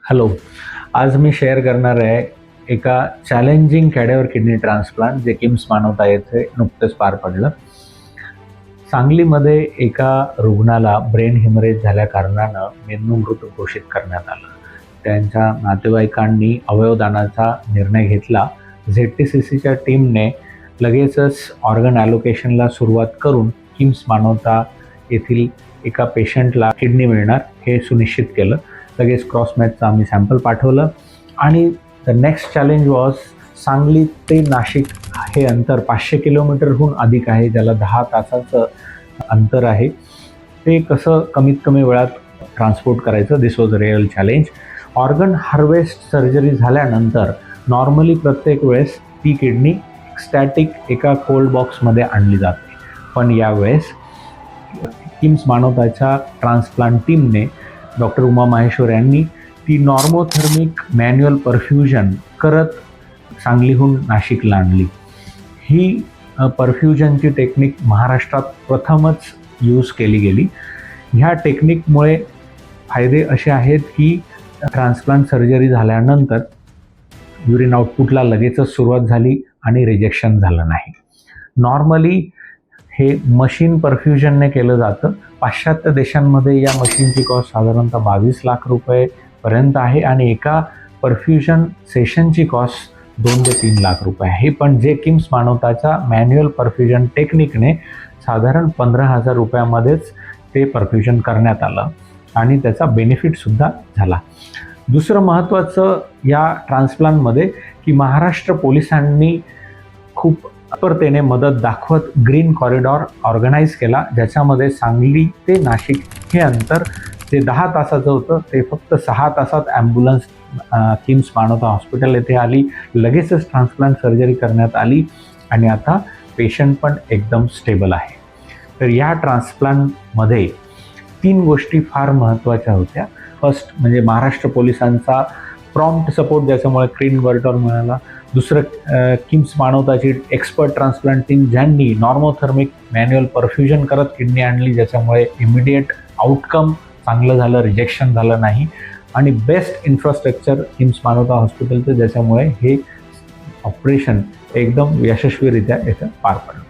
Hello, आज मी share करणार आहे एका चॅलेंजिंग कॅडेवर किडनी ट्रान्सप्लांट जे किम्स मानवता येथे नुकतेच पार पडलं. सांगलीमध्ये एका रुग्णाला ब्रेन हेमरेज झाल्या कारणानं मेंदूमृत घोषित करण्यात आलं. त्यांच्या नातेवाईकांनी अवयवदानाचा निर्णय घेतला. ZTCCच्या टीमने लगेचच ऑर्गन ॲलोकेशनला सुरुवात करून किम्स मानवता येथील एका पेशंटला किडनी मिळणार हे सुनिश्चित केलं. लगेच क्रॉसमॅचचं आम्ही सॅम्पल पाठवलं आणि the next challenge was Sangli ते नाशिक हे अंतर 500 किलोमीटरहून अधिक आहे, ज्याला 10 तासाचं अंतर आहे. ते कसं कमीत कमी वेळात ट्रान्सपोर्ट करायचं, this was a real challenge. Organ harvest surgery झाल्यानंतर नॉर्मली प्रत्येक वेळेस ती किडनी स्टॅटिक एका कोल्ड बॉक्समध्ये आणली जाते, पण यावेळेस किम्स मानवताच्या ट्रान्सप्लांट टीमने डॉक्टर उमा माहेश्वर यांनी ती नॉर्मोथर्मिक मॅन्युअल परफ्युजन करत सांगलीहून नाशिकला आणली. ही परफ्युजनची टेक्निक महाराष्ट्रात प्रथमच यूज केली गेली. ह्या टेक्निकमुळे फायदे असे आहेत की ट्रान्सप्लांट सर्जरी झाल्यानंतर युरिन आउटपुटला लगेचच सुरुवात झाली आणि रिजेक्शन झालं नाही. नॉर्मली हे मशीन परफ्युजनने केलं जातं. पाश्चात्य देशांमध्ये या मशीनची कॉस्ट साधारणतः 22 लाख रुपयेपर्यंत आहे आणि एका परफ्युजन सेशनची कॉस्ट 2 ते 3 लाख रुपये आहे. पण जे किम्स मानवताच्या मॅन्युअल परफ्युजन टेक्निकने साधारण 15,000 रुपयामध्येच ते परफ्युजन करण्यात आलं आणि त्याचा बेनिफिटसुद्धा झाला. दुसरं महत्त्वाचं या ट्रान्सप्लांटमध्ये की महाराष्ट्र पोलिसांनी खूप तत्परतेने मदत दाखवत ग्रीन कॉरिडॉर ऑर्गनाईज केला, ज्याच्यामध्ये सांगली ते नाशिक हे अंतर जे 10 तासाचं होतं ते फक्त 6 तासात ॲम्ब्युलन्स किम्स मानवता हॉस्पिटल येथे आली. लगेचच ट्रान्सप्लांट सर्जरी करण्यात आली आणि आता पेशंट पण एकदम स्टेबल आहे. तर या ट्रान्सप्लांटमध्ये 3 गोष्टी फार महत्त्वाच्या होत्या. फर्स्ट म्हणजे महाराष्ट्र पोलिसांचा प्रॉम्प्ट सपोर्ट, ज्याच्यामुळे ग्रीन कॉरिडॉर मिळाला. दुसरं किम्स मानवताची एक्सपर्ट ट्रान्सप्लांट टीम ज्यांनी नॉर्मोथर्मिक मॅन्युअल परफ्युजन करत किडनी आणली, ज्याच्यामुळे इमिडिएट आउटकम चांगलं झालं, रिजेक्शन झालं नाही. आणि बेस्ट इन्फ्रास्ट्रक्चर किम्स मानवता हॉस्पिटलचं, ज्याच्यामुळे हे ऑपरेशन एकदम यशस्वीरित्या इथं पार पडलं.